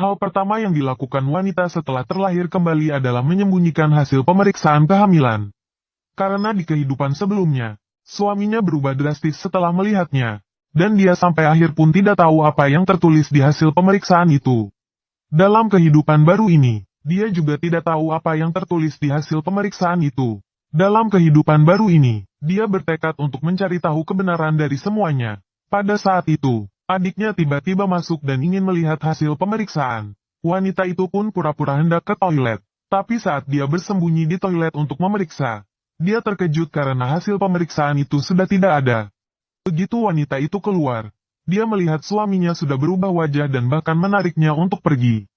Hal pertama yang dilakukan wanita setelah terlahir kembali adalah menyembunyikan hasil pemeriksaan kehamilan. Karena di kehidupan sebelumnya, suaminya berubah drastis setelah melihatnya, dan dia sampai akhir pun tidak tahu apa yang tertulis di hasil pemeriksaan itu. Dalam kehidupan baru ini, dia juga tidak tahu apa yang tertulis di hasil pemeriksaan itu. Dalam kehidupan baru ini, dia bertekad untuk mencari tahu kebenaran dari semuanya. Pada saat itu, adiknya tiba-tiba masuk dan ingin melihat hasil pemeriksaan. Wanita itu pun pura-pura hendak ke toilet, tapi saat dia bersembunyi di toilet untuk memeriksa, dia terkejut karena hasil pemeriksaan itu sudah tidak ada. Begitu wanita itu keluar, dia melihat suaminya sudah berubah wajah dan bahkan menariknya untuk pergi.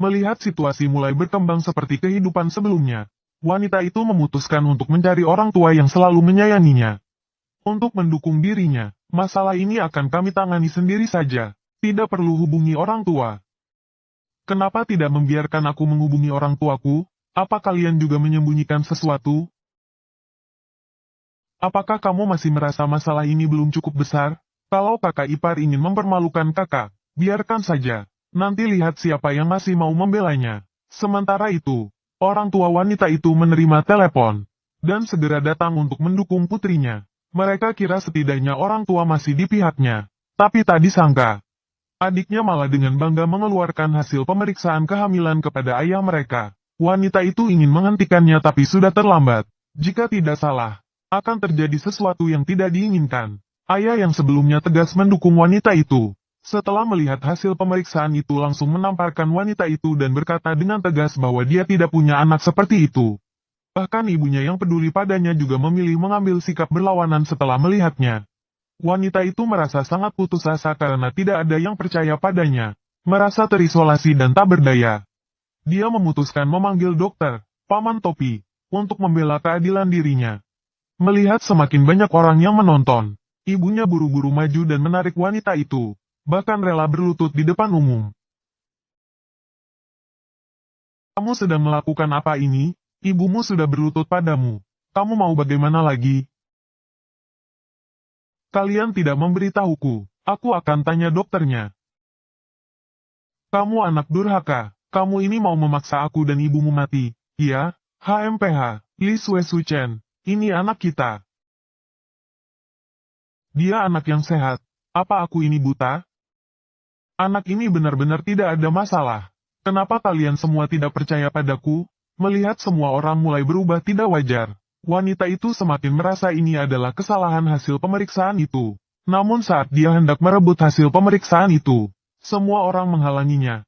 Melihat situasi mulai berkembang seperti kehidupan sebelumnya, wanita itu memutuskan untuk mencari orang tua yang selalu menyayanginya. Untuk mendukung dirinya, masalah ini akan kami tangani sendiri saja, tidak perlu hubungi orang tua. Kenapa tidak membiarkan aku menghubungi orang tuaku? Apa kalian juga menyembunyikan sesuatu? Apakah kamu masih merasa masalah ini belum cukup besar? Kalau kakak ipar ingin mempermalukan kakak, biarkan saja. Nanti lihat siapa yang masih mau membelanya. Sementara itu, orang tua wanita itu menerima telepon, dan segera datang untuk mendukung putrinya. Mereka kira setidaknya orang tua masih di pihaknya, tapi tak disangka. Adiknya malah dengan bangga mengeluarkan hasil pemeriksaan kehamilan kepada ayah mereka. Wanita itu ingin menghentikannya tapi sudah terlambat. Jika tidak salah, akan terjadi sesuatu yang tidak diinginkan. Ayah yang sebelumnya tegas mendukung wanita itu, setelah melihat hasil pemeriksaan itu langsung menamparkan wanita itu dan berkata dengan tegas bahwa dia tidak punya anak seperti itu. Bahkan ibunya yang peduli padanya juga memilih mengambil sikap berlawanan setelah melihatnya. Wanita itu merasa sangat putus asa karena tidak ada yang percaya padanya, merasa terisolasi dan tak berdaya. Dia memutuskan memanggil dokter, Paman Topi, untuk membela keadilan dirinya. Melihat semakin banyak orang yang menonton, ibunya buru-buru maju dan menarik wanita itu, bahkan rela berlutut di depan umum. Kamu sedang melakukan apa ini? Ibumu sudah berlutut padamu. Kamu mau bagaimana lagi? Kalian tidak memberitahuku. Aku akan tanya dokternya. Kamu anak durhaka. Kamu ini mau memaksa aku dan ibumu mati. Iya, HMPH, Li Suesuchen. Ini anak kita. Dia anak yang sehat. Apa aku ini buta? Anak ini benar-benar tidak ada masalah. Kenapa kalian semua tidak percaya padaku? Melihat semua orang mulai berubah tidak wajar, wanita itu semakin merasa ini adalah kesalahan hasil pemeriksaan itu. Namun saat dia hendak merebut hasil pemeriksaan itu, semua orang menghalanginya.